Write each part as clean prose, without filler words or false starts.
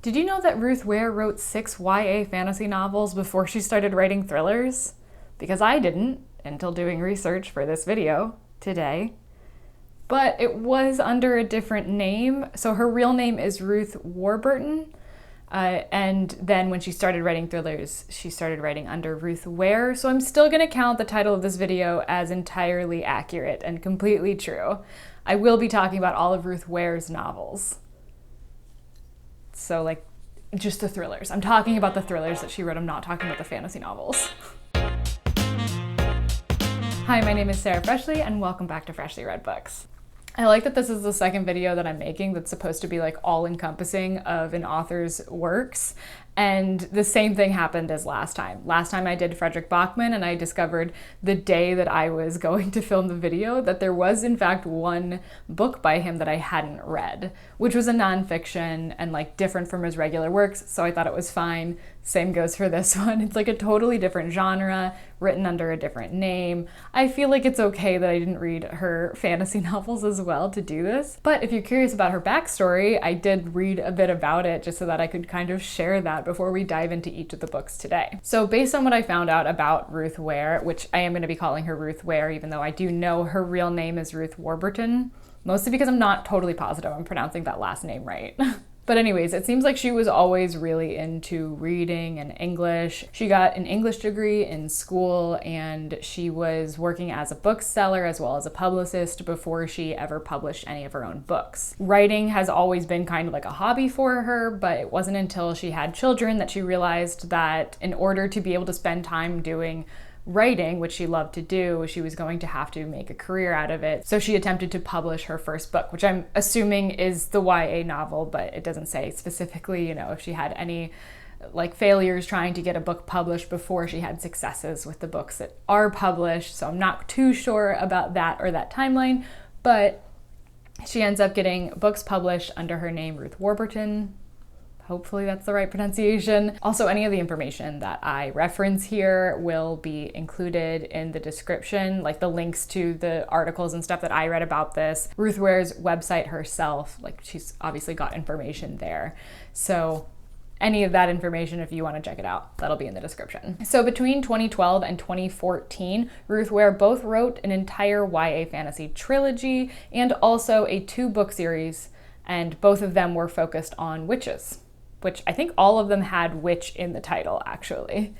Did you know that Ruth Ware wrote 6 YA fantasy novels before she started writing thrillers? Because I didn't, until doing research for this video today. But it was under a different name. So her real name is Ruth Warburton. And then when she started writing thrillers, she started writing under Ruth Ware. So I'm still going to count the title of this video as entirely accurate and completely true. I will be talking about all of Ruth Ware's novels. So like, just the thrillers. I'm talking about the thrillers that she wrote. I'm not talking about the fantasy novels. Hi, my name is Sarah Freshly, and welcome back to Freshly Read Books. I like that this is the second video that I'm making that's supposed to be like all-encompassing of an author's works. And the same thing happened as last time. Last time I did Frederick Bachman, and I discovered the day that I was going to film the video that there was in fact one book by him that I hadn't read, which was a nonfiction and like different from his regular works, so I thought it was fine. Same goes for this one. It's like a totally different genre, written under a different name. I feel like it's okay that I didn't read her fantasy novels as well to do this. But if you're curious about her backstory, I did read a bit about it just so that I could kind of share that before we dive into each of the books today. So based on what I found out about Ruth Ware, which I am going to be calling her Ruth Ware, even though I do know her real name is Ruth Warburton, mostly because I'm not totally positive I'm pronouncing that last name right. But anyways, it seems like she was always really into reading and English. She got an English degree in school, and she was working as a bookseller as well as a publicist before she ever published any of her own books. Writing has always been kind of like a hobby for her, but it wasn't until she had children that she realized that in order to be able to spend time doing writing, which she loved to do, she was going to have to make a career out of it. So she attempted to publish her first book, which I'm assuming is the YA novel, but it doesn't say specifically, you know, if she had any like failures trying to get a book published before she had successes with the books that are published. So I'm not too sure about that or that timeline, but she ends up getting books published under her name, Ruth Warburton. Hopefully that's the right pronunciation. Also, any of the information that I reference here will be included in the description, like the links to the articles and stuff that I read about this. Ruth Ware's website herself, like she's obviously got information there. So any of that information, if you want to check it out, that'll be in the description. So between 2012 and 2014, Ruth Ware both wrote an entire YA fantasy trilogy and also a 2-book series, and both of them were focused on witches, which I think all of them had witch in the title, actually.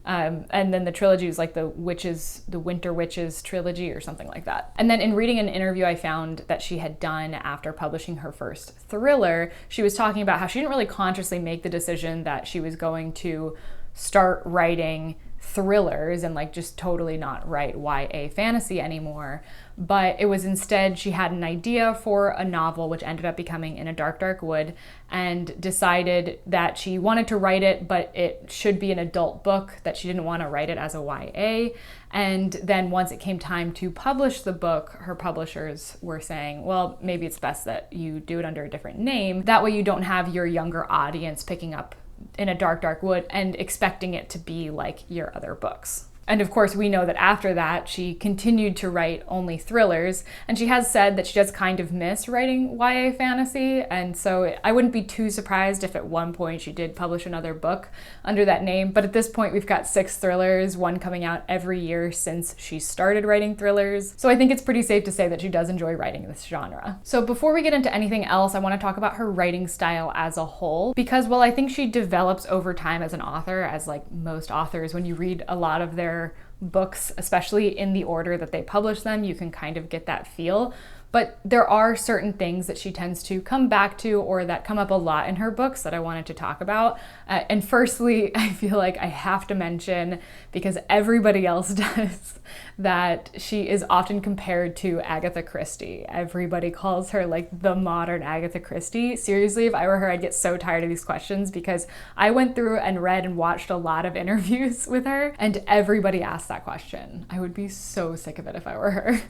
And then the trilogy was like the Winter Witches trilogy or something like that. And then in reading an interview I found that she had done after publishing her first thriller, she was talking about how she didn't really consciously make the decision that she was going to start writing thrillers and like just totally not write YA fantasy anymore. But it was instead she had an idea for a novel which ended up becoming In a Dark, Dark Wood, and decided that she wanted to write it, but it should be an adult book, that she didn't want to write it as a YA. And then once it came time to publish the book, her publishers were saying, well, maybe it's best that you do it under a different name. That way you don't have your younger audience picking up In a Dark, Dark Wood and expecting it to be like your other books. And of course, we know that after that, she continued to write only thrillers, and she has said that she does kind of miss writing YA fantasy, and so I wouldn't be too surprised if at one point she did publish another book under that name. But at this point, we've got 6 thrillers, one coming out every year since she started writing thrillers. So I think it's pretty safe to say that she does enjoy writing this genre. So before we get into anything else, I want to talk about her writing style as a whole, because while I think she develops over time as an author, as like most authors, when you read a lot of their books, especially in the order that they publish them, you can kind of get that feel. But there are certain things that she tends to come back to, or that come up a lot in her books, that I wanted to talk about. And firstly, I feel like I have to mention, because everybody else does, that she is often compared to Agatha Christie. Everybody calls her like the modern Agatha Christie. Seriously, if I were her, I'd get so tired of these questions, because I went through and read and watched a lot of interviews with her, and everybody asked that question. I would be so sick of it if I were her.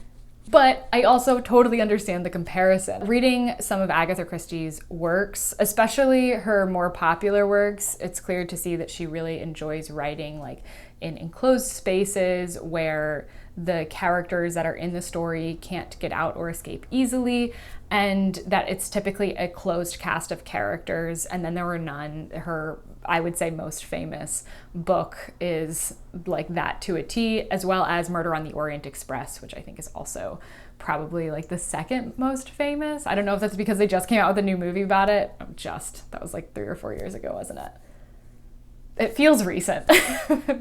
But I also totally understand the comparison. Reading some of Agatha Christie's works, especially her more popular works, it's clear to see that she really enjoys writing like in enclosed spaces where the characters that are in the story can't get out or escape easily, and that it's typically a closed cast of characters, and then there were none. Her, I would say, most famous book is like that to a T, as well as Murder on the Orient Express, which I think is also probably like the second most famous. I don't know if that's because they just came out with a new movie about it. That was like 3 or 4 years ago, wasn't it? It feels recent,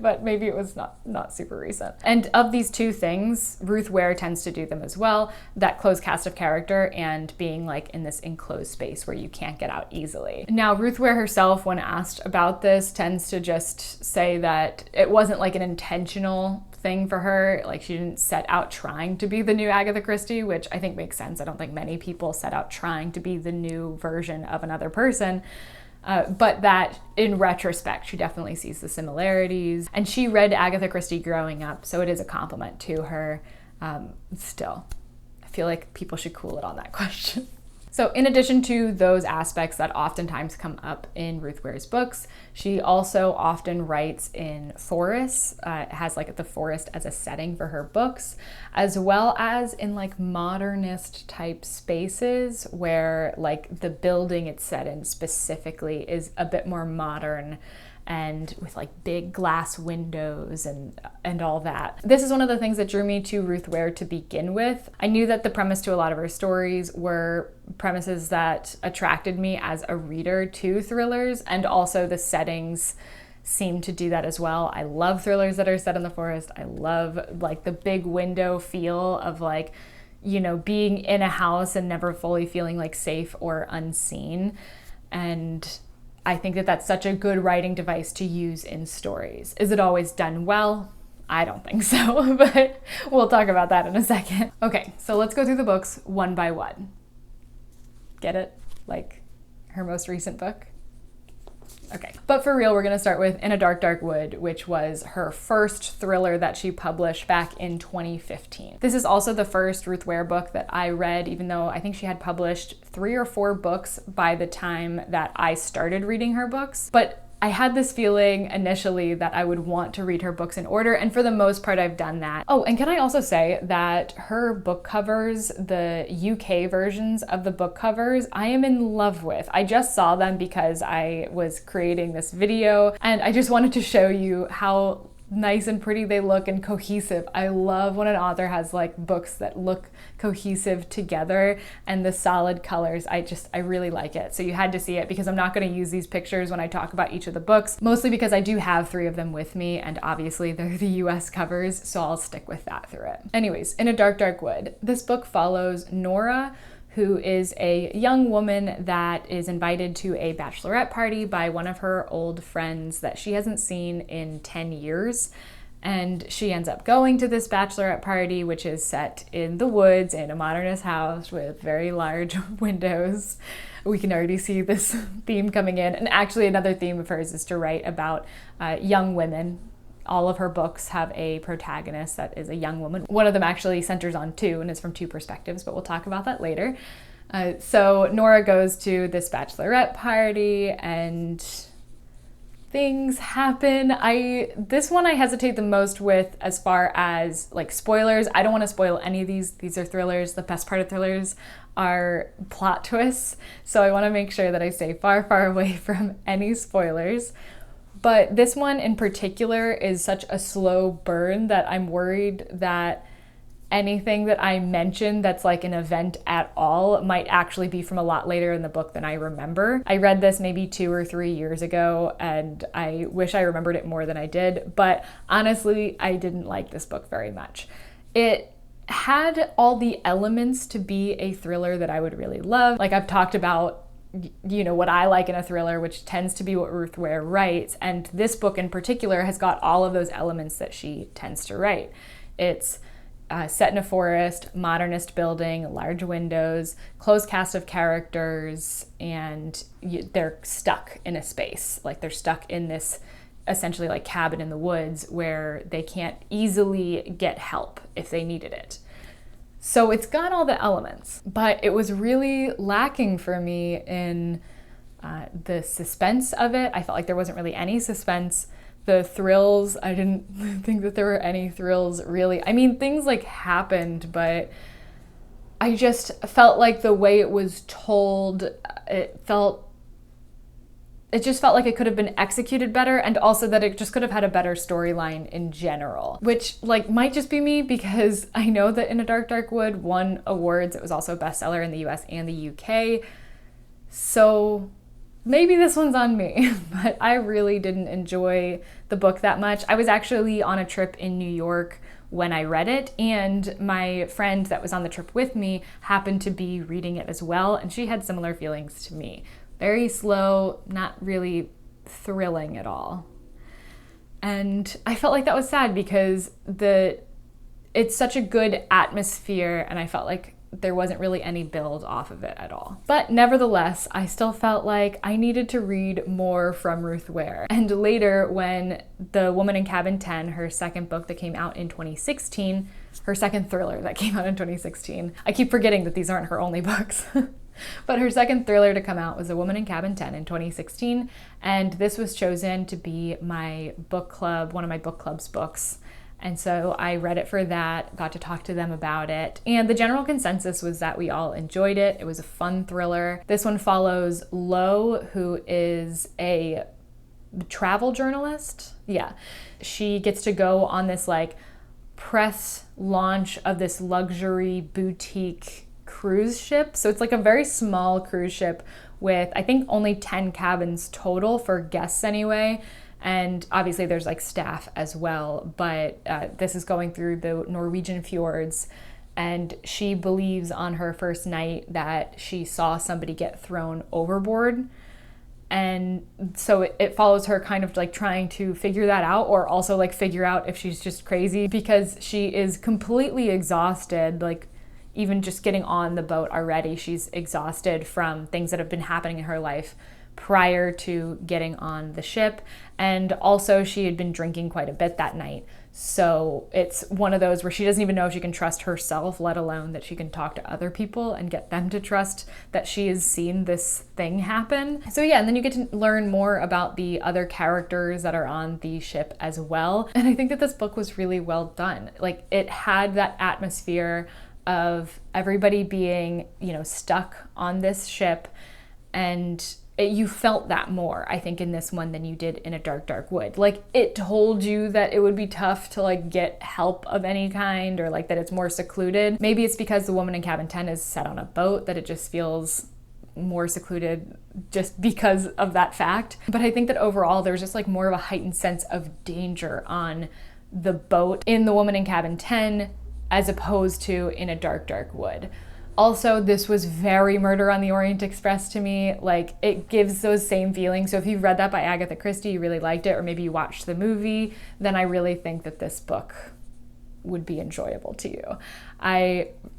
but maybe it was not super recent. And of these two things, Ruth Ware tends to do them as well, that closed cast of character and being like in this enclosed space where you can't get out easily. Now, Ruth Ware herself, when asked about this, tends to just say that it wasn't like an intentional thing for her. Like, she didn't set out trying to be the new Agatha Christie, which I think makes sense. I don't think many people set out trying to be the new version of another person. But that in retrospect, she definitely sees the similarities. And she read Agatha Christie growing up, so it is a compliment to her. Still, I feel like people should cool it on that question. So in addition to those aspects that oftentimes come up in Ruth Ware's books, she also often writes in forests, has like the forest as a setting for her books, as well as in like modernist type spaces where like the building it's set in specifically is a bit more modern and with like big glass windows and all that. This is one of the things that drew me to Ruth Ware to begin with. I knew that the premise to a lot of her stories were premises that attracted me as a reader to thrillers, and also the settings seem to do that as well. I love thrillers that are set in the forest. I love like the big window feel of like, you know, being in a house and never fully feeling like safe or unseen. And I think that that's such a good writing device to use in stories. Is it always done well? I don't think so, but we'll talk about that in a second. Okay, so let's go through the books one by one. Get it? Like her most recent book? Okay, but for real, we're gonna start with In a Dark, Dark Wood, which was her first thriller that she published back in 2015. This is also the first Ruth Ware book that I read, even though I think she had published 3 or 4 books by the time that I started reading her books. But I had this feeling initially that I would want to read her books in order, and for the most part I've done that. Oh, and can I also say that her book covers, the UK versions of the book covers, I am in love with. I just saw them because I was creating this video, and I just wanted to show you how nice and pretty they look and cohesive. I love when an author has like books that look cohesive together, and the solid colors, I really like it. So you had to see it because I'm not going to use these pictures when I talk about each of the books, mostly because I do have 3 of them with me, and obviously they're the US covers, so I'll stick with that through it. Anyways, In a Dark, Dark Wood. This book follows Nora, who is a young woman that is invited to a bachelorette party by one of her old friends that she hasn't seen in 10 years. And she ends up going to this bachelorette party, which is set in the woods in a modernist house with very large windows. We can already see this theme coming in. And actually another theme of hers is to write about young women. All of her books have a protagonist that is a young woman. One of them actually centers on 2 and is from 2 perspectives, but we'll talk about that later. So Nora goes to this bachelorette party and things happen. This one I hesitate the most with as far as like spoilers. I don't want to spoil any of these. These are thrillers. The best part of thrillers are plot twists. So I want to make sure that I stay far, far away from any spoilers. But this one in particular is such a slow burn that I'm worried that anything that I mention that's like an event at all might actually be from a lot later in the book than I remember. I read this maybe 2 or 3 years ago, and I wish I remembered it more than I did, but honestly, I didn't like this book very much. It had all the elements to be a thriller that I would really love. Like I've talked about, you know, what I like in a thriller, which tends to be what Ruth Ware writes. And this book in particular has got all of those elements that she tends to write. It's set in a forest, modernist building, large windows, closed cast of characters, and they're stuck in a space. Like they're stuck in this essentially like cabin in the woods where they can't easily get help if they needed it. So it's got all the elements, but it was really lacking for me in the suspense of it. I felt like there wasn't really any suspense. the thrills, I didn't think that there were any thrills really. I mean, things like happened, but I just felt like the way it was told, it just felt like it could have been executed better, and also that it just could have had a better storyline in general, which like might just be me, because I know that In a Dark, Dark Wood won awards. It was also a bestseller in the US and the UK. So maybe this one's on me, but I really didn't enjoy the book that much. I was actually on a trip in New York when I read it, and my friend that was on the trip with me happened to be reading it as well, and she had similar feelings to me. Very slow, not really thrilling at all. And I felt like that was sad, because it's such a good atmosphere, and I felt like there wasn't really any build off of it at all. But nevertheless, I still felt like I needed to read more from Ruth Ware. And later, when The Woman in Cabin 10, her second book that came out in 2016, her second thriller that came out in 2016, I keep forgetting that these aren't her only books. But her second thriller to come out was A Woman in Cabin 10 in 2016, and this was chosen to be my book club, one of my book club's books. And so I read it for that, got to talk to them about it, and the general consensus was that we all enjoyed it. It was a fun thriller. This one follows Lo, who is a travel journalist. Yeah, she gets to go on this like press launch of this luxury boutique cruise ship. So it's like a very small cruise ship with, I think, only 10 cabins total for guests anyway. And obviously there's like staff as well, but this is going through the Norwegian fjords, and she believes on her first night that she saw somebody get thrown overboard. And so it follows her kind of like trying to figure that out, or also like figure out if she's just crazy, because she is completely exhausted. Like, even just getting on the boat already, she's exhausted from things that have been happening in her life prior to getting on the ship. And also she had been drinking quite a bit that night. So it's one of those where she doesn't even know if she can trust herself, let alone that she can talk to other people and get them to trust that she has seen this thing happen. So yeah, and then you get to learn more about the other characters that are on the ship as well. And I think that this book was really well done. Like, it had that atmosphere of everybody being, stuck on this ship, and you felt that more, I think, in this one than you did in A Dark, Dark Wood. Like, it told you that it would be tough to like get help of any kind, or like that it's more secluded. Maybe it's because The Woman in Cabin 10 is set on a boat that it just feels more secluded just because of that fact. But I think that overall there's just like more of a heightened sense of danger on the boat in The Woman in Cabin 10 as opposed to in A Dark, Dark Wood. Also, this was very Murder on the Orient Express to me. Like, it gives those same feelings. So if you've read that by Agatha Christie, you really liked it, or maybe you watched the movie, then I really think that this book would be enjoyable to you.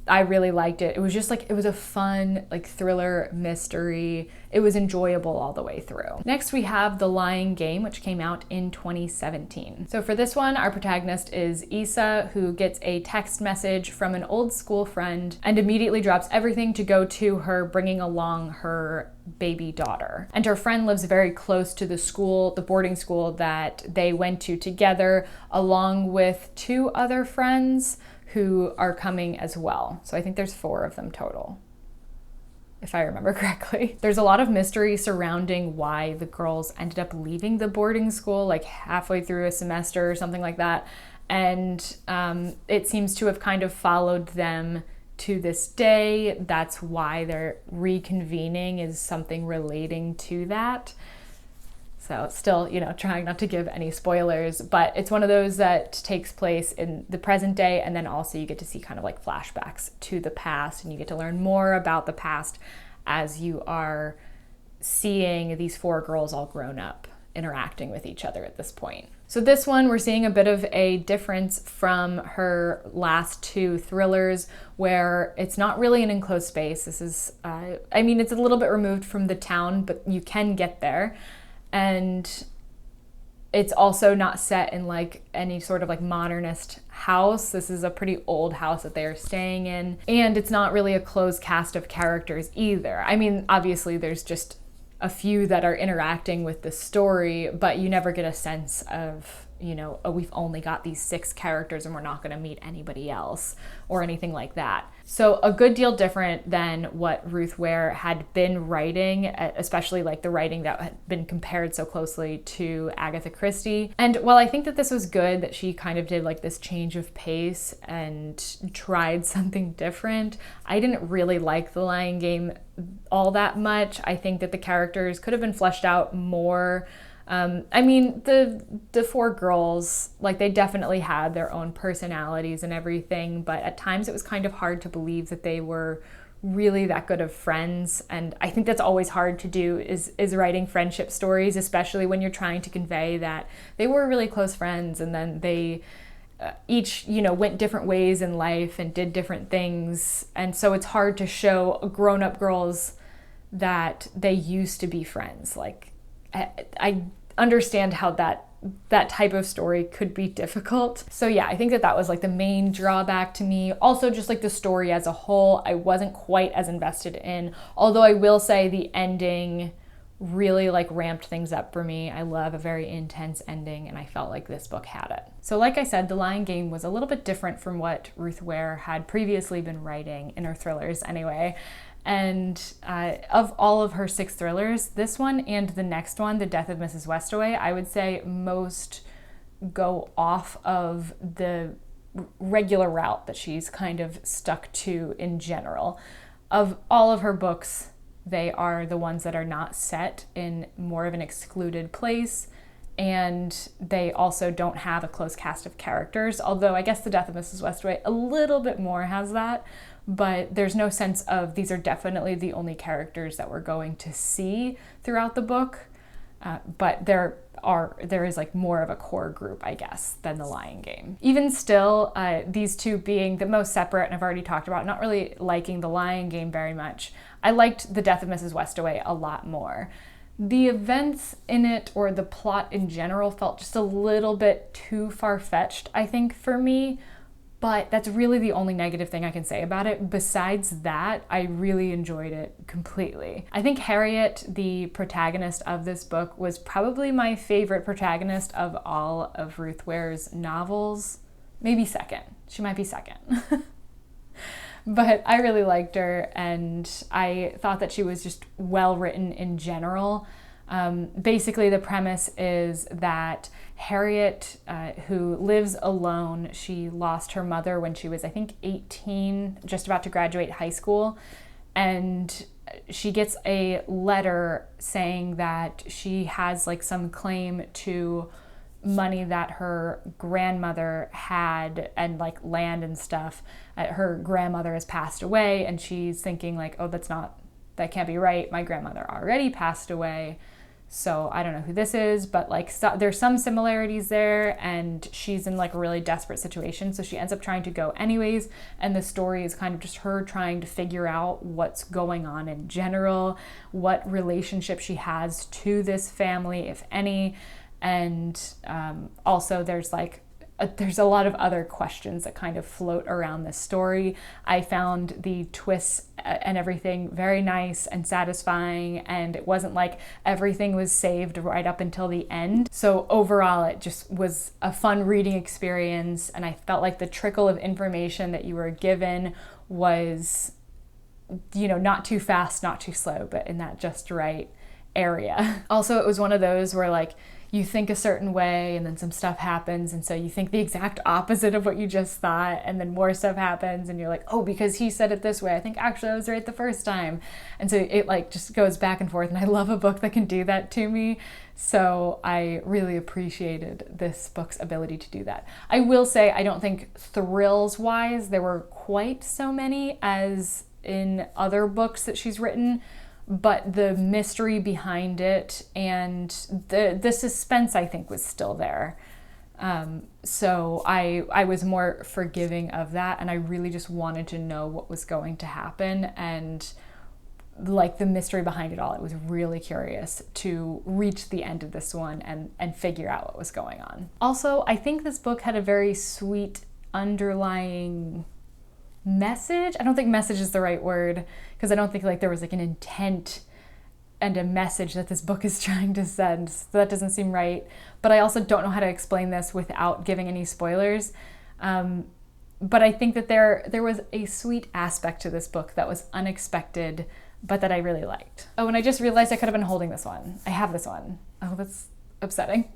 I really liked it. It was just like, it was a fun like thriller mystery. It was enjoyable all the way through. Next we have The Lying Game, which came out in 2017. So for this one, our protagonist is Issa, who gets a text message from an old school friend and immediately drops everything to go to her, bringing along her baby daughter. And her friend lives very close to the school, the boarding school that they went to together, along with 2 other friends who are coming as well. So I think there's 4 of them total, if I remember correctly. There's a lot of mystery surrounding why the girls ended up leaving the boarding school like halfway through a semester or something like that. And it seems to have kind of followed them to this day. That's why they're reconvening, is something relating to that. So still, trying not to give any spoilers, but it's one of those that takes place in the present day, and then also you get to see kind of like flashbacks to the past, and you get to learn more about the past as you are seeing these 4 girls all grown up interacting with each other at this point. So this one, we're seeing a bit of a difference from her last 2 thrillers, where it's not really an enclosed space. This is, it's a little bit removed from the town, but you can get there. And it's also not set in like any sort of like modernist house. This is a pretty old house that they are staying in. And it's not really a closed cast of characters either. I mean, obviously there's just a few that are interacting with the story, but you never get a sense of, you know, oh, we've only got these 6 characters and we're not going to meet anybody else or anything like that. So a good deal different than what Ruth Ware had been writing, especially like the writing that had been compared so closely to Agatha Christie. And while I think that this was good, that she kind of did like this change of pace and tried something different, I didn't really like The Lying Game all that much. I think that the characters could have been fleshed out more. I mean, the 4 girls, like, they definitely had their own personalities and everything, but at times it was kind of hard to believe that they were really that good of friends. And I think that's always hard to do, is writing friendship stories, especially when you're trying to convey that they were really close friends and then they each, you know, went different ways in life and did different things. And so it's hard to show grown-up girls that they used to be friends. Like, I understand how that type of story could be difficult. So yeah, I think that was like the main drawback to me. Also, just like the story as a whole, I wasn't quite as invested in, although I will say the ending really like ramped things up for me. I love a very intense ending, and I felt like this book had it. So like I said, The Lying Game was a little bit different from what Ruth Ware had previously been writing in her thrillers anyway. And of all of her 6 thrillers, this one and the next one, The Death of Mrs. Westaway, I would say most go off of the regular route that she's kind of stuck to in general. Of all of her books, they are the ones that are not set in more of an excluded place, and they also don't have a close cast of characters, although I guess The Death of Mrs. Westaway a little bit more has that. But there's no sense of these are definitely the only characters that we're going to see throughout the book. But there is like more of a core group, I guess, than The Lying Game. Even still, these two being the most separate, and I've already talked about not really liking The Lying Game very much, I liked The Death of Mrs. Westaway a lot more. The events in it, or the plot in general, felt just a little bit too far-fetched, I think, for me. But that's really the only negative thing I can say about it. Besides that, I really enjoyed it completely. I think Harriet, the protagonist of this book, was probably my favorite protagonist of all of Ruth Ware's novels. Maybe second. She might be second. But I really liked her, and I thought that she was just well written in general. Basically, the premise is that Harriet, who lives alone, she lost her mother when she was, I think, 18, just about to graduate high school, and she gets a letter saying that she has like some claim to money that her grandmother had, and like land and stuff. Her grandmother has passed away, and she's thinking like, oh, that can't be right. My grandmother already passed away. So I don't know who this is, but like there's some similarities there, and she's in like a really desperate situation. So she ends up trying to go anyways. And the story is kind of just her trying to figure out what's going on in general, what relationship she has to this family, if any. And also there's a lot of other questions that kind of float around this story. I found the twists and everything very nice and satisfying, and it wasn't like everything was saved right up until the end. So overall, it just was a fun reading experience, and I felt like the trickle of information that you were given was, you know, not too fast, not too slow, but in that just right area. Also, it was one of those where like you think a certain way and then some stuff happens, and so you think the exact opposite of what you just thought, and then more stuff happens and you're like, oh, because he said it this way, I think actually I was right the first time. And so it like just goes back and forth, and I love a book that can do that to me. So I really appreciated this book's ability to do that. I will say I don't think thrills wise there were quite so many as in other books that she's written, but the mystery behind it and the suspense, I think, was still there. So I was more forgiving of that, and I really just wanted to know what was going to happen, and like the mystery behind it all. I was really curious to reach the end of this one and figure out what was going on. Also, I think this book had a very sweet underlying message. I don't think message is the right word, because I don't think like there was like an intent and a message that this book is trying to send. So that doesn't seem right. But I also don't know how to explain this without giving any spoilers. But I think that there was a sweet aspect to this book that was unexpected, but that I really liked. Oh, and I just realized I could have been holding this one. I have this one. Oh, that's upsetting.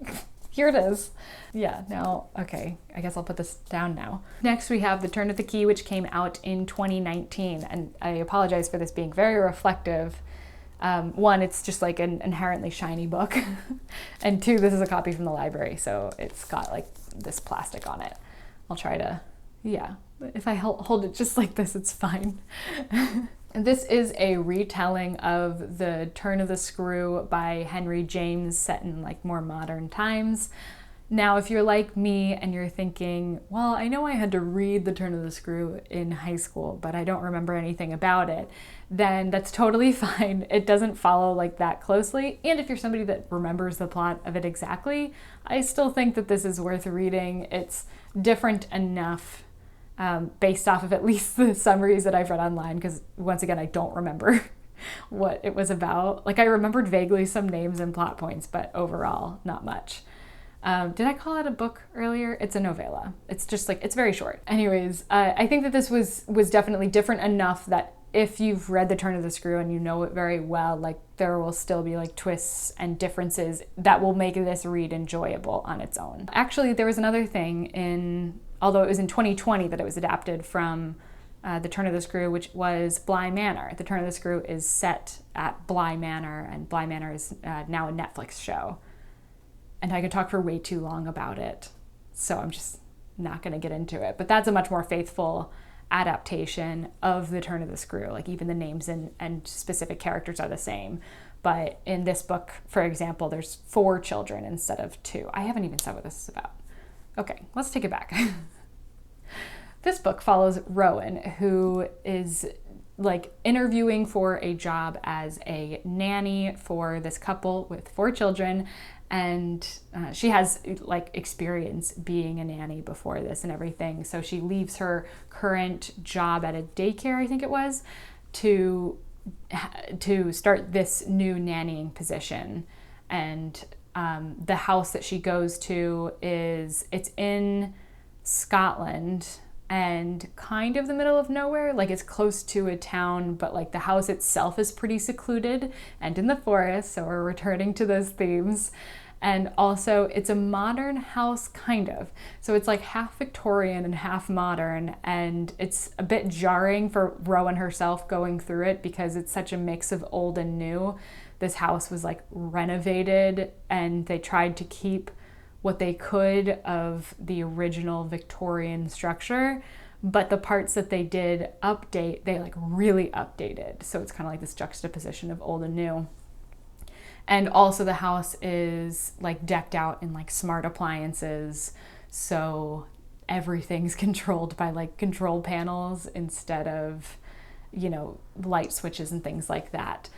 Here it is. Yeah, now, okay, I guess I'll put this down now. Next we have The Turn of the Key, which came out in 2019, and I apologize for this being very reflective. One, it's just like an inherently shiny book, and two, this is a copy from the library, so it's got like this plastic on it. I'll try to, yeah, if I hold it just like this, it's fine. And this is a retelling of The Turn of the Screw by Henry James, set in like more modern times. Now, if you're like me and you're thinking, well, I know I had to read The Turn of the Screw in high school, but I don't remember anything about it, then that's totally fine. It doesn't follow like that closely. And if you're somebody that remembers the plot of it exactly, I still think that this is worth reading. It's different enough based off of at least the summaries that I've read online, because once again, I don't remember what it was about. Like, I remembered vaguely some names and plot points, but overall, not much. Did I call it a book earlier? It's a novella. It's just like, it's very short. Anyways, I think that this was definitely different enough that if you've read The Turn of the Screw and you know it very well, like there will still be like twists and differences that will make this read enjoyable on its own. Actually, there was another thing although it was in 2020 that it was adapted from The Turn of the Screw, which was Bly Manor. The Turn of the Screw is set at Bly Manor, and Bly Manor is now a Netflix show. And I could talk for way too long about it, so I'm just not going to get into it. But that's a much more faithful adaptation of The Turn of the Screw. Like, even the names and specific characters are the same. But in this book, for example, there's 4 children instead of 2. I haven't even said what this is about. Okay, let's take it back. This book follows Rowan, who is like interviewing for a job as a nanny for this couple with 4 children. And she has like experience being a nanny before this and everything. So she leaves her current job at a daycare, I think it was, to start this new nannying position. And the house that she goes to it's in Scotland and kind of the middle of nowhere. Like, it's close to a town, but like the house itself is pretty secluded and in the forest. So we're returning to those themes. And also it's a modern house, kind of. So it's like half Victorian and half modern, and it's a bit jarring for Rowan herself going through it because it's such a mix of old and new. This house was like renovated, and they tried to keep what they could of the original Victorian structure, but the parts that they did update, they like really updated. So it's kind of like this juxtaposition of old and new. And also the house is like decked out in like smart appliances. So everything's controlled by like control panels instead of, light switches and things like that.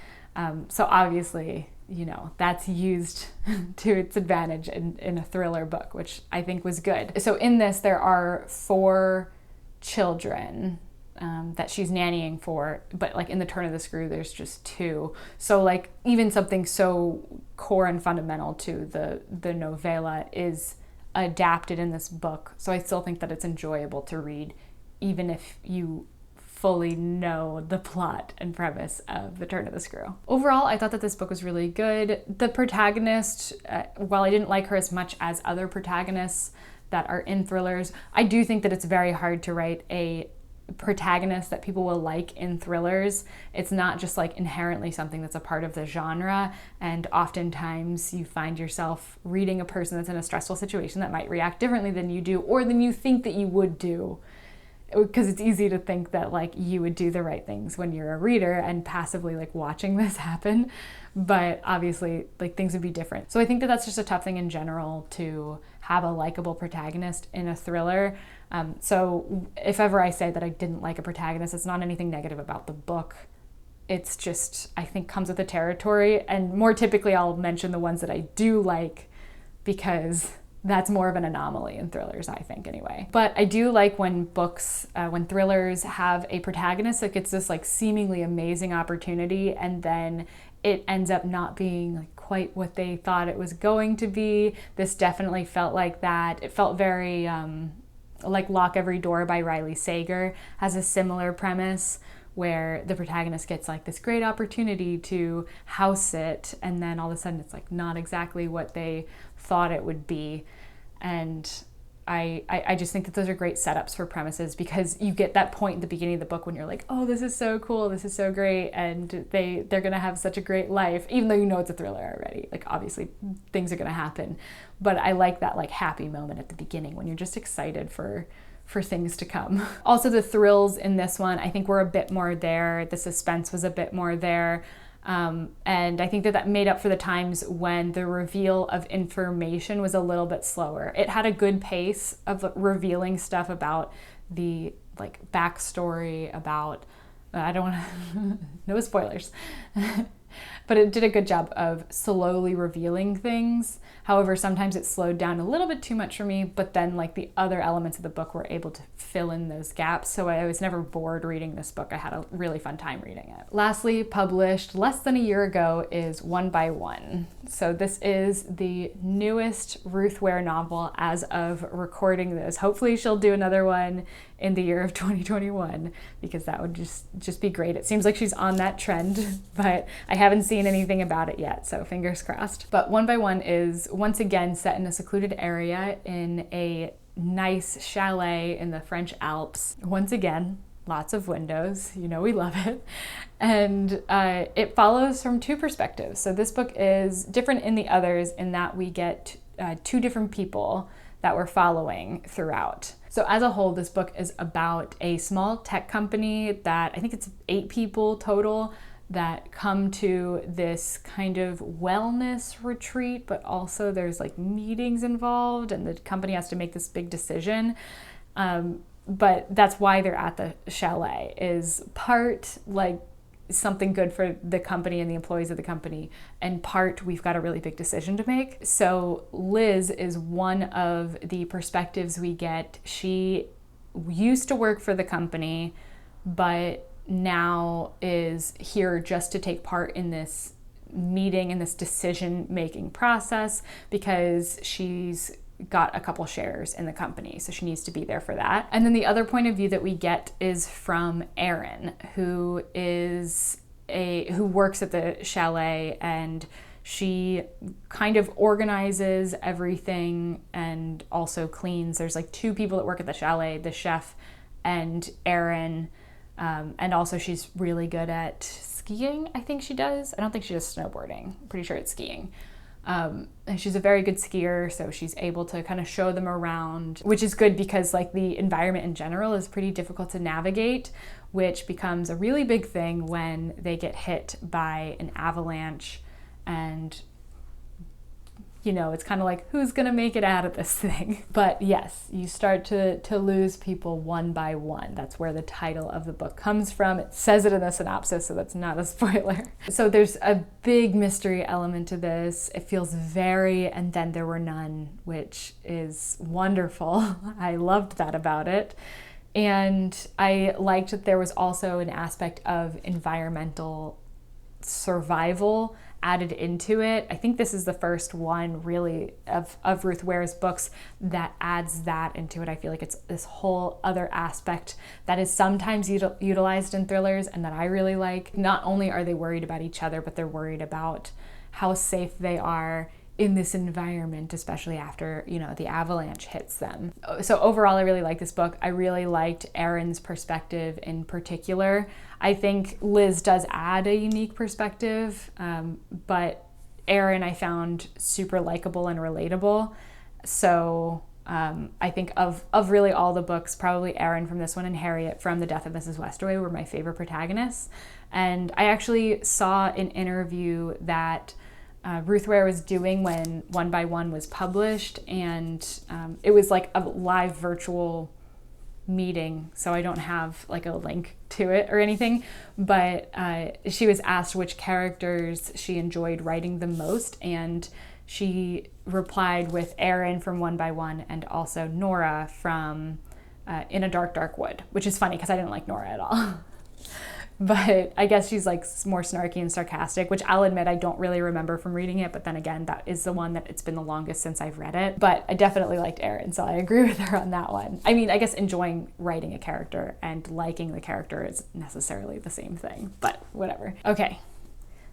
So obviously, that's used to its advantage in a thriller book, which I think was good. So in this, there are 4 children that she's nannying for, but like in The Turn of the Screw, there's just 2. So like even something so core and fundamental to the novella is adapted in this book. So I still think that it's enjoyable to read, even if you fully know the plot and premise of The Turn of the Screw. Overall, I thought that this book was really good. The protagonist, while I didn't like her as much as other protagonists that are in thrillers, I do think that it's very hard to write a protagonist that people will like in thrillers. It's not just like inherently something that's a part of the genre, and oftentimes you find yourself reading a person that's in a stressful situation that might react differently than you do, or than you think that you would do, because it's easy to think that like you would do the right things when you're a reader and passively like watching this happen, but obviously like things would be different. So I think that that's just a tough thing in general, to have a likable protagonist in a thriller. So if ever I say that I didn't like a protagonist, it's not anything negative about the book. It's just, I think, comes with the territory. And more typically, I'll mention the ones that I do like, because that's more of an anomaly in thrillers, I think, anyway. But I do like when when thrillers have a protagonist that gets this like seemingly amazing opportunity, and then it ends up not being like quite what they thought it was going to be. This definitely felt like that. It felt very like Lock Every Door by Riley Sager has a similar premise, where the protagonist gets like this great opportunity to house sit, and then all of a sudden it's like not exactly what they thought it would be. And I just think that those are great setups for premises, because you get that point in the beginning of the book when you're like, oh, this is so cool, this is so great, and they're gonna have such a great life, even though you know it's a thriller already. Like, obviously things are gonna happen, but I like that like happy moment at the beginning when you're just excited for things to come. Also, the thrills in this one, I think, were a bit more there. The suspense was a bit more there. And I think that made up for the times when the reveal of information was a little bit slower. It had a good pace of revealing stuff about the like backstory, about, I don't want to, no spoilers, but it did a good job of slowly revealing things. However, sometimes it slowed down a little bit too much for me, but then like the other elements of the book were able to fill in those gaps. So I was never bored reading this book. I had a really fun time reading it. Lastly, published less than a year ago is One by One. So this is the newest Ruth Ware novel as of recording this. Hopefully she'll do another one in the year of 2021, because that would just be great. It seems like she's on that trend, but I haven't seen anything about it yet, so fingers crossed. But One by One is once again set in a secluded area in a nice chalet in the French Alps. Once again, lots of windows, you know we love it. And it follows from two perspectives. So this book is different in the others in that we get two different people that we're following throughout. So as a whole, this book is about a small tech company that I think it's 8 people total that come to this kind of wellness retreat, but also there's like meetings involved and the company has to make this big decision. But that's why they're at the chalet, is part like something good for the company and the employees of the company, and part we've got a really big decision to make. So Liz is one of the perspectives we get. She used to work for the company, but now is here just to take part in this meeting, in this decision-making process, because she's got a couple shares in the company, so she needs to be there for that. And then the other point of view that we get is from Erin, who works at the chalet, and she kind of organizes everything and also cleans. There's like 2 people that work at the chalet, the chef and Erin, and also she's really good at skiing, I think she does. I don't think she does snowboarding. I'm pretty sure it's skiing. And she's a very good skier, so she's able to kind of show them around, which is good because like the environment in general is pretty difficult to navigate, which becomes a really big thing when they get hit by an avalanche. And you know, it's kind of like, who's gonna make it out of this thing? But yes, you start to lose people one by one. That's where the title of the book comes from. It says it in the synopsis, so that's not a spoiler. So there's a big mystery element to this. It feels very And Then There Were None, which is wonderful. I loved that about it. And I liked that there was also an aspect of environmental survival added into it. I think this is the first one really of Ruth Ware's books that adds that into it. I feel like it's this whole other aspect that is sometimes utilized in thrillers and that I really like. Not only are they worried about each other, but they're worried about how safe they are in this environment, especially after, you know, the avalanche hits them. So overall, I really like this book. I really liked Erin's perspective in particular. I think Liz does add a unique perspective, but Erin I found super likable and relatable. So I think of really all the books, probably Erin from this one and Harriet from The Death of Mrs. Westaway were my favorite protagonists. And I actually saw an interview that Ruth Ware was doing when One by One was published, and it was like a live virtual meeting, so I don't have like a link to it or anything, but she was asked which characters she enjoyed writing the most, and she replied with Erin from One by One and also Nora from In a Dark, Dark Wood, which is funny because I didn't like Nora at all. but I guess she's like more snarky and sarcastic, which I'll admit I don't really remember from reading it, but then again, that is the one that it's been the longest since I've read it. But I definitely liked Erin, so I agree with her on that one. I mean, I guess enjoying writing a character and liking the character is necessarily the same thing, but whatever. Okay.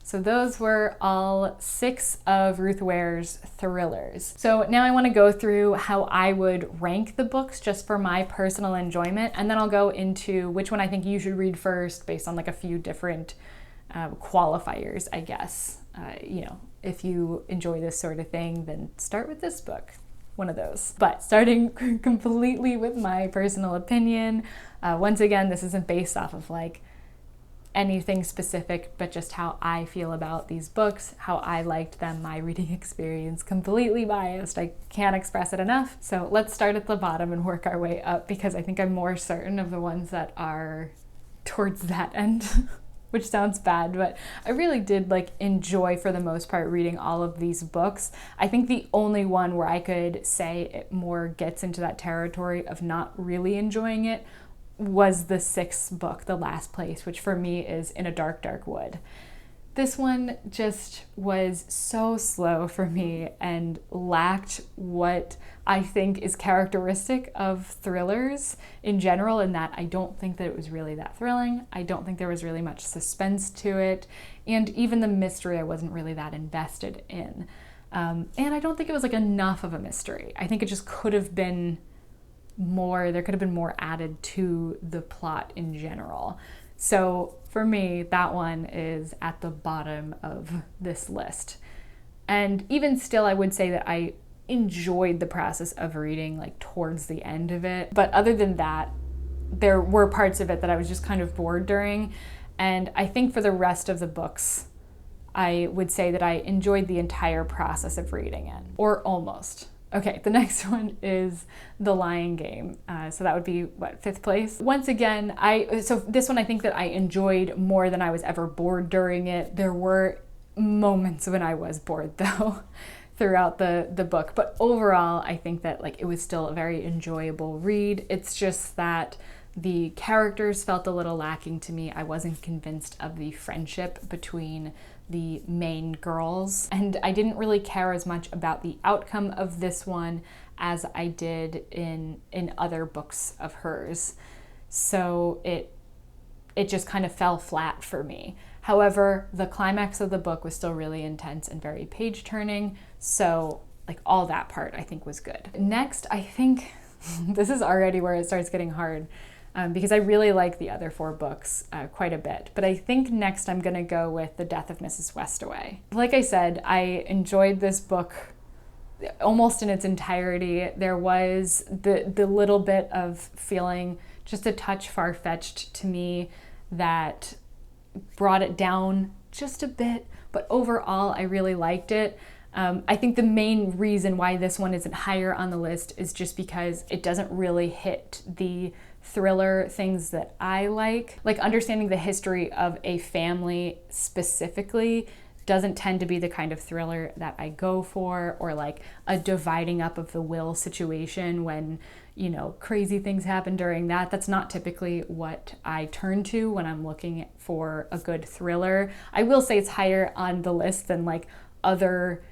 So those were all 6 of Ruth Ware's thrillers. So now I want to go through how I would rank the books just for my personal enjoyment, and then I'll go into which one I think you should read first based on like a few different qualifiers, I guess. You know, if you enjoy this sort of thing, then start with this book. One of those. But starting completely with my personal opinion, once again, this isn't based off of like anything specific, but just how I feel about these books, how I liked them, my reading experience, completely biased. I can't express it enough. So let's start at the bottom and work our way up, because I think I'm more certain of the ones that are towards that end, which sounds bad, but I really did like enjoy for the most part reading all of these books. I think the only one where I could say it more gets into that territory of not really enjoying it was the 6th book, The Last Place, which for me is In a Dark, Dark Wood. This one just was so slow for me and lacked what I think is characteristic of thrillers in general, in that I don't think that it was really that thrilling. I don't think there was really much suspense to it, and even the mystery I wasn't really that invested in. And I don't think it was like enough of a mystery. I think it just could have been more, there could have been more added to the plot in general. So for me, that one is at the bottom of this list. And even still, I would say that I enjoyed the process of reading like towards the end of it. But other than that, there were parts of it that I was just kind of bored during. And I think for the rest of the books, I would say that I enjoyed the entire process of reading it, or almost. Okay, the next one is The Lying Game. So that would be, what, 5th place? Once again, so this one I think that I enjoyed more than I was ever bored during it. There were moments when I was bored though throughout the book, but overall I think that like it was still a very enjoyable read. It's just that the characters felt a little lacking to me. I wasn't convinced of the friendship between the main girls, and I didn't really care as much about the outcome of this one as I did in other books of hers. So it just kind of fell flat for me. However, the climax of the book was still really intense and very page turning, so like all that part I think was good. Next, I think this is already where it starts getting hard. Because I really like the other 4 books quite a bit. But I think next I'm gonna go with The Death of Mrs. Westaway. Like I said, I enjoyed this book almost in its entirety. There was the little bit of feeling just a touch far-fetched to me that brought it down just a bit, but overall I really liked it. I think the main reason why this one isn't higher on the list is just because it doesn't really hit the thriller things that I like. Like understanding the history of a family specifically doesn't tend to be the kind of thriller that I go for, or like a dividing up of the will situation when, you know, crazy things happen during that. That's not typically what I turn to when I'm looking for a good thriller. I will say it's higher on the list than like other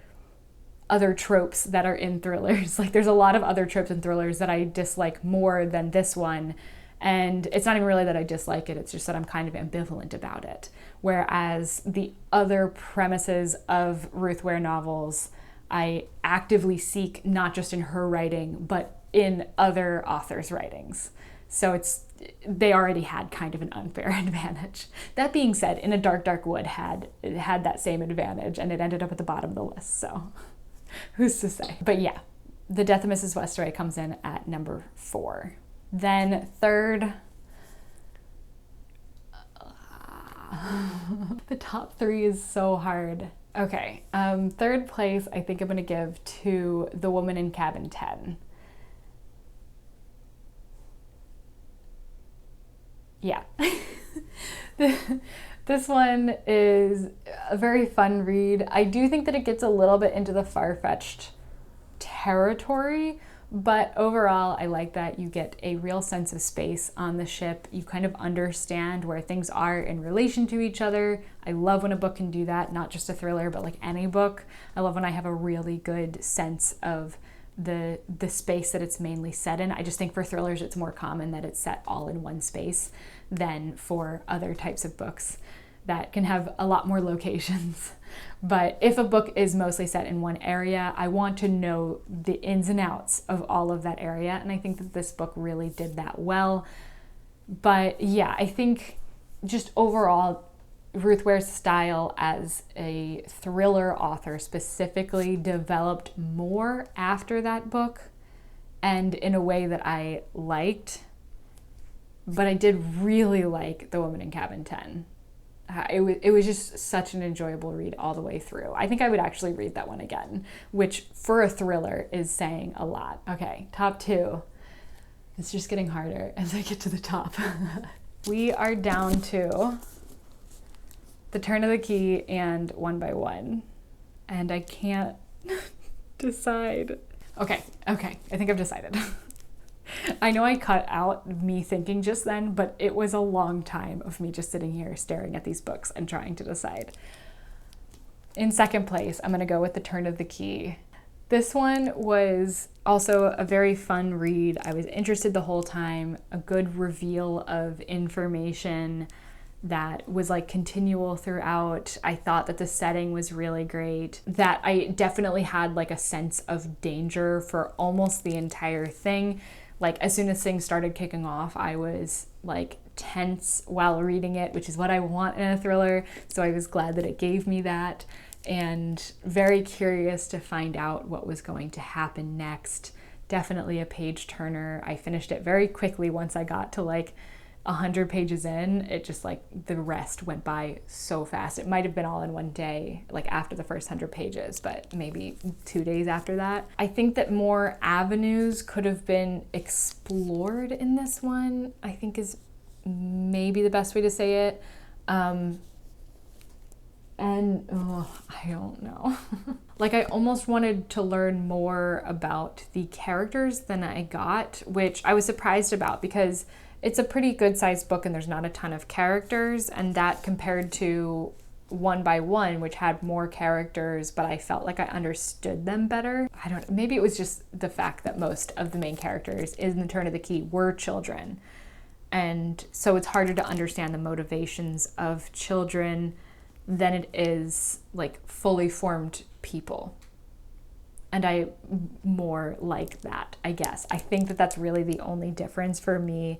tropes that are in thrillers. Like there's a lot of other tropes in thrillers that I dislike more than this one. And it's not even really that I dislike it, it's just that I'm kind of ambivalent about it. Whereas the other premises of Ruth Ware novels, I actively seek not just in her writing, but in other authors' writings. So they already had kind of an unfair advantage. That being said, In a Dark, Dark Wood had that same advantage, and it ended up at the bottom of the list, so who's to say? But yeah, The Death of Mrs. Westaway comes in at number 4. Then third, the top 3 is so hard. Okay, third place I think I'm gonna give to The Woman in Cabin 10. Yeah. This one is a very fun read. I do think that it gets a little bit into the far-fetched territory, But overall, I like that you get a real sense of space on the ship. You kind of understand where things are in relation to each other. I love when a book can do that, not just a thriller, but like any book. I love when I have a really good sense of the space that it's mainly set in. I just think for thrillers, it's more common that it's set all in one space than for other types of books that can have a lot more locations. But if a book is mostly set in one area, I want to know the ins and outs of all of that area. And I think that this book really did that well. But yeah, I think just overall, Ruth Ware's style as a thriller author specifically developed more after that book, and in a way that I liked. But I did really like The Woman in Cabin 10. It was just such an enjoyable read all the way through. I think I would actually read that one again, which for a thriller is saying a lot. Okay, top 2. It's just getting harder as I get to the top. We are down to The Turn of the Key and One by One, and I can't decide. Okay, I think I've decided. I know I cut out me thinking just then, but it was a long time of me just sitting here staring at these books and trying to decide. In second place, I'm going to go with The Turn of the Key. This one was also a very fun read. I was interested the whole time, a good reveal of information that was like continual throughout. I thought that the setting was really great, that I definitely had like a sense of danger for almost the entire thing. Like as soon as things started kicking off, I was like tense while reading it, which is what I want in a thriller. So I was glad that it gave me that, and very curious to find out what was going to happen next. Definitely a page turner. I finished it very quickly once I got to like 100 pages in. It just like the rest went by so fast. It might have been all in one day, like after the first 100 pages, but maybe 2 days after that. I think that more avenues could have been explored in this one, I think is maybe the best way to say it. I don't know. Like I almost wanted to learn more about the characters than I got, which I was surprised about because it's a pretty good sized book and there's not a ton of characters, and that compared to One by One, which had more characters, but I felt like I understood them better. I don't know, maybe it was just the fact that most of the main characters in The Turn of the Key were children. And so it's harder to understand the motivations of children than it is like fully formed people. And I more like that, I guess. I think that that's really the only difference for me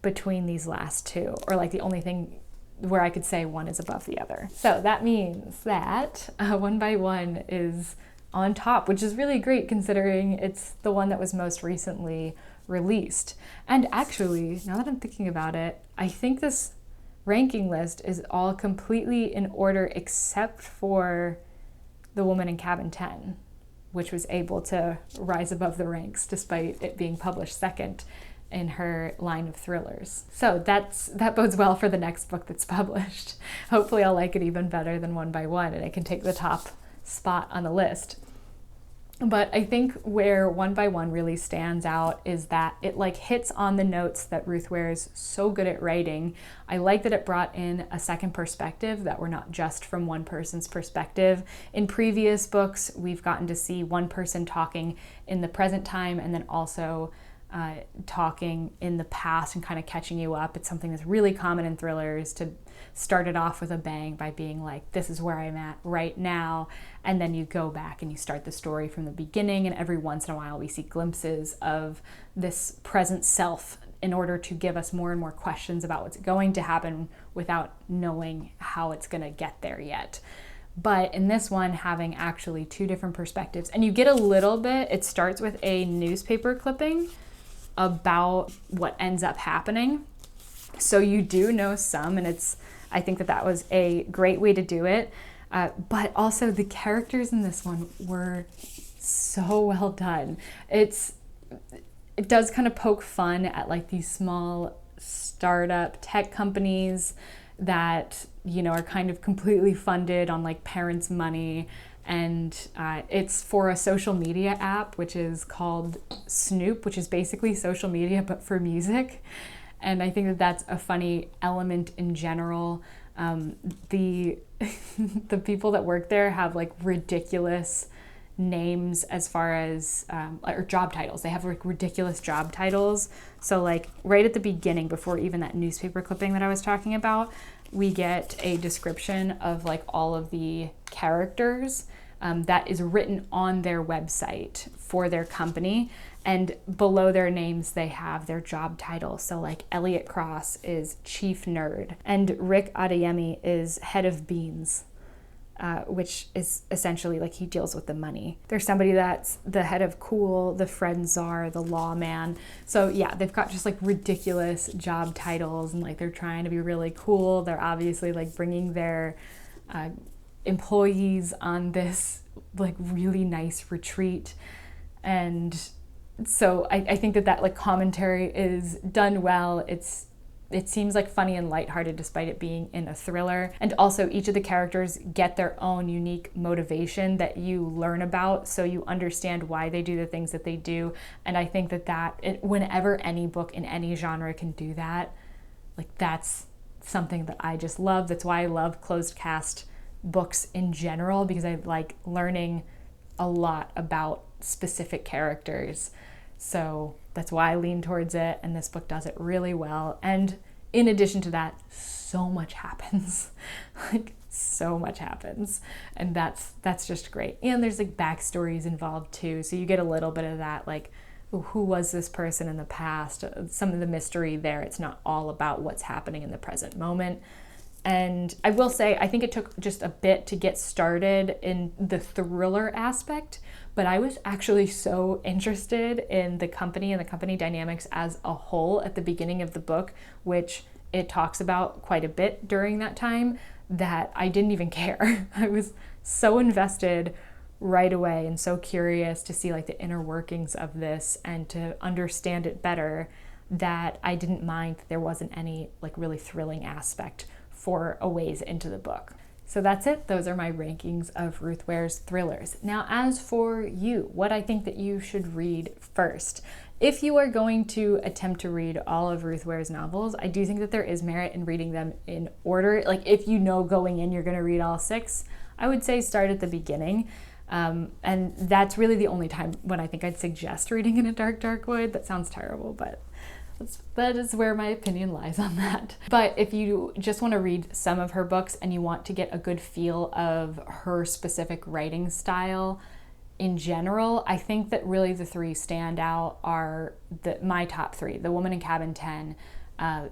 between these last two, or like the only thing where I could say one is above the other. So that means that One by One is on top, which is really great considering it's the one that was most recently released. And actually, now that I'm thinking about it, I think this ranking list is all completely in order except for The Woman in Cabin 10, which was able to rise above the ranks despite it being published second in her line of thrillers. So that bodes well for the next book that's published. Hopefully I'll like it even better than One by One and it can take the top spot on the list. But I think where One by One really stands out is that it like hits on the notes that Ruth Ware is so good at writing. I like that it brought in a second perspective, that we're not just from one person's perspective. In previous books, we've gotten to see one person talking in the present time and then also talking in the past and kind of catching you up. It's something that's really common in thrillers, to start it off with a bang by being like, this is where I'm at right now, and then you go back and you start the story from the beginning, and every once in a while we see glimpses of this present self in order to give us more and more questions about what's going to happen without knowing how it's going to get there yet. But in this one, having actually two different perspectives, and you get a little bit, it starts with a newspaper clipping about what ends up happening. So you do know some, and I think that was a great way to do it. But also the characters in this one were so well done. It does kind of poke fun at like these small startup tech companies that, you know, are kind of completely funded on like parents' money, and it's for a social media app, which is called Snoop, which is basically social media, but for music. And I think that that's a funny element in general. The people that work there have like ridiculous names as far as or job titles. They have like ridiculous job titles. So like right at the beginning, before even that newspaper clipping that I was talking about, we get a description of like all of the characters that is written on their website for their company, and below their names they have their job title. So like Elliot Cross is chief nerd, and Rick Adeyemi is head of beans, which is essentially like he deals with the money. There's somebody that's the head of cool, the friend czar, the lawman. So yeah, they've got just like ridiculous job titles, and like they're trying to be really cool. They're obviously like bringing their employees on this like really nice retreat. And so I think that like commentary is done well. It seems like funny and lighthearted despite it being in a thriller. And also each of the characters get their own unique motivation that you learn about, so you understand why they do the things that they do. And I think whenever any book in any genre can do that, like that's something that I just love. That's why I love closed cast books in general, because I like learning a lot about specific characters. So that's why I lean towards it, and this book does it really well. And in addition to that, so much happens. Like so much happens, and that's just great. And there's like backstories involved too, so you get a little bit of that, like who was this person in the past, some of the mystery there. It's not all about what's happening in the present moment. And I will say, I think it took just a bit to get started in the thriller aspect, but I was actually so interested in the company and the company dynamics as a whole at the beginning of the book, which it talks about quite a bit during that time, that I didn't even care. I was so invested right away and so curious to see like the inner workings of this and to understand it better, that I didn't mind that there wasn't any like really thrilling aspect for a ways into the book. So that's it. Those are my rankings of Ruth Ware's thrillers. Now, as for you, what I think that you should read first. If you are going to attempt to read all of Ruth Ware's novels, I do think that there is merit in reading them in order. Like if you know going in you're going to read all 6, I would say start at the beginning. And that's really the only time when I think I'd suggest reading In a Dark, Dark Wood. That sounds terrible, but that is where my opinion lies on that. But if you just want to read some of her books and you want to get a good feel of her specific writing style in general, I think that really the 3 standout are my top 3, The Woman in Cabin 10,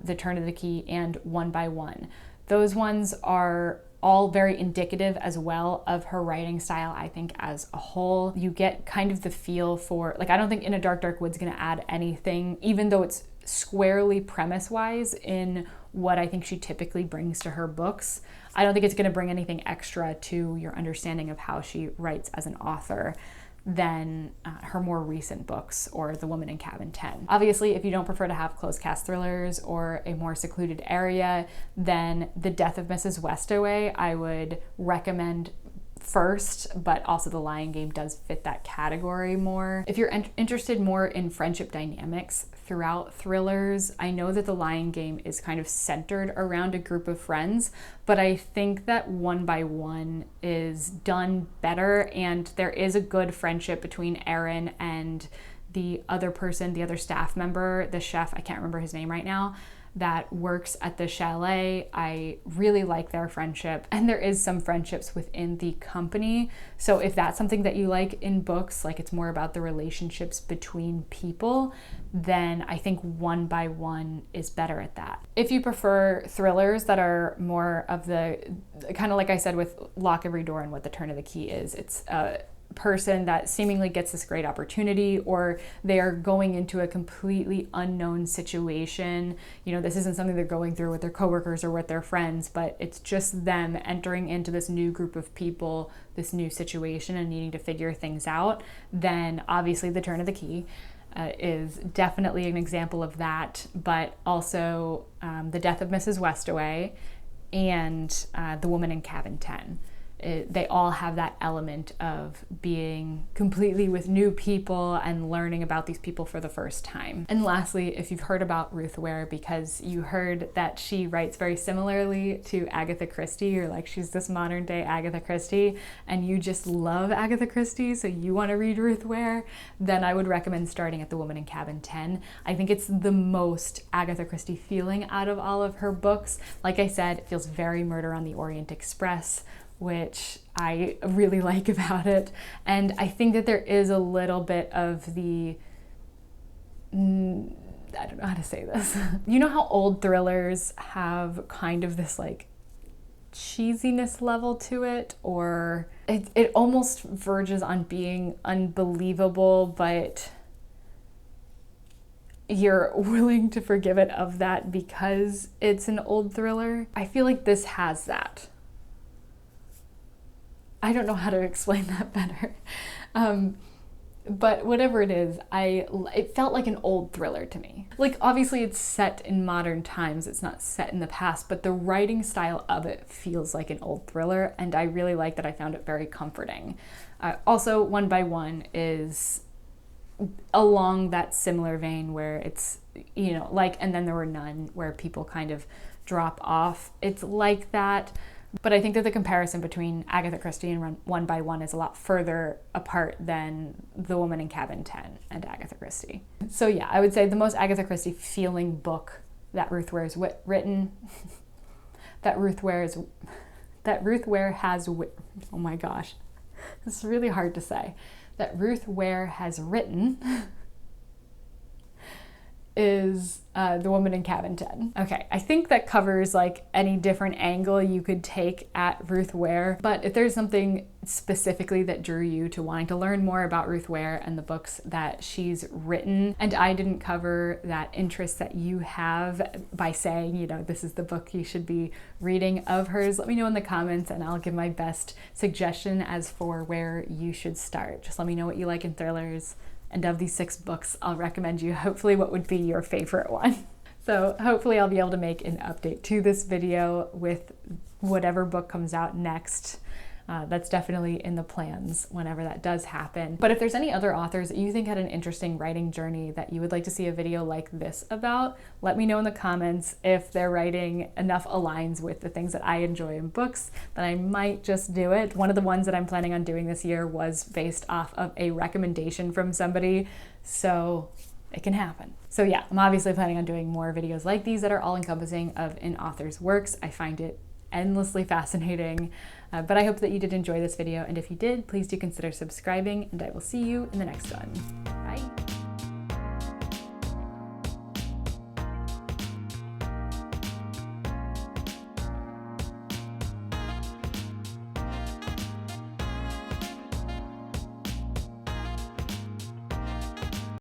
The Turn of the Key, and One by One. Those ones are all very indicative as well of her writing style, I think, as a whole. You get kind of the feel for, like, I don't think In a Dark, Dark Wood's gonna add anything, even though it's squarely premise-wise in what I think she typically brings to her books. I don't think it's gonna bring anything extra to your understanding of how she writes as an author than her more recent books or The Woman in Cabin 10. Obviously, if you don't prefer to have closed cast thrillers or a more secluded area, then The Death of Mrs. Westaway I would recommend first, but also The Lying Game does fit that category more. If you're interested more in friendship dynamics throughout thrillers, I know that The Lying Game is kind of centered around a group of friends, but I think that One by One is done better, and there is a good friendship between Erin and the other person, the other staff member, the chef, I can't remember his name right now, that works at the chalet. I really like their friendship, and there is some friendships within the company. So if that's something that you like in books, like it's more about the relationships between people, then I think One by One is better at that. If you prefer thrillers that are more of the, kind of like I said with Lock Every Door and What the Turn of the Key is, it's person that seemingly gets this great opportunity, or they are going into a completely unknown situation. You know, this isn't something they're going through with their coworkers or with their friends, but it's just them entering into this new group of people, this new situation, and needing to figure things out. Then obviously The Turn of the Key is definitely an example of that, but also The Death of Mrs. Westaway and The Woman in Cabin 10. they all have that element of being completely with new people and learning about these people for the first time. And lastly, if you've heard about Ruth Ware because you heard that she writes very similarly to Agatha Christie, or like she's this modern day Agatha Christie, and you just love Agatha Christie, so you want to read Ruth Ware, then I would recommend starting at The Woman in Cabin 10. I think it's the most Agatha Christie feeling out of all of her books. Like I said, it feels very Murder on the Orient Express, which I really like about it. And I think that there is a little bit of the, I don't know how to say this. You know how old thrillers have kind of this like cheesiness level to it, or it almost verges on being unbelievable, but you're willing to forgive it of that because it's an old thriller? I feel like this has that. I don't know how to explain that better. But whatever it is, it felt like an old thriller to me. Like, obviously it's set in modern times, it's not set in the past, but the writing style of it feels like an old thriller, and I really like that. I found it very comforting. Also, One by One is along that similar vein where it's, you know, like And Then There Were None, where people kind of drop off. It's like that. But I think that the comparison between Agatha Christie and One by One is a lot further apart than The Woman in Cabin 10 and Agatha Christie. So yeah, I would say the most Agatha Christie feeling book that Ruth Ware's written, that Ruth Ware has, oh my gosh, this is really hard to say, that Ruth Ware has written is The Woman in Cabin 10. Okay, I think that covers like any different angle you could take at Ruth Ware, but if there's something specifically that drew you to wanting to learn more about Ruth Ware and the books that she's written, and I didn't cover that interest that you have by saying, you know, this is the book you should be reading of hers, let me know in the comments and I'll give my best suggestion as for where you should start. Just let me know what you like in thrillers. And of these 6 books, I'll recommend you hopefully what would be your favorite one. So hopefully I'll be able to make an update to this video with whatever book comes out next. That's definitely in the plans whenever that does happen. But if there's any other authors that you think had an interesting writing journey that you would like to see a video like this about, let me know in the comments. If their writing enough aligns with the things that I enjoy in books, then I might just do it. One of the ones that I'm planning on doing this year was based off of a recommendation from somebody, so it can happen. So yeah, I'm obviously planning on doing more videos like these that are all encompassing of an author's works. I find it endlessly fascinating, but I hope that you did enjoy this video, and if you did, please do consider subscribing, and I will see you in the next one. Bye!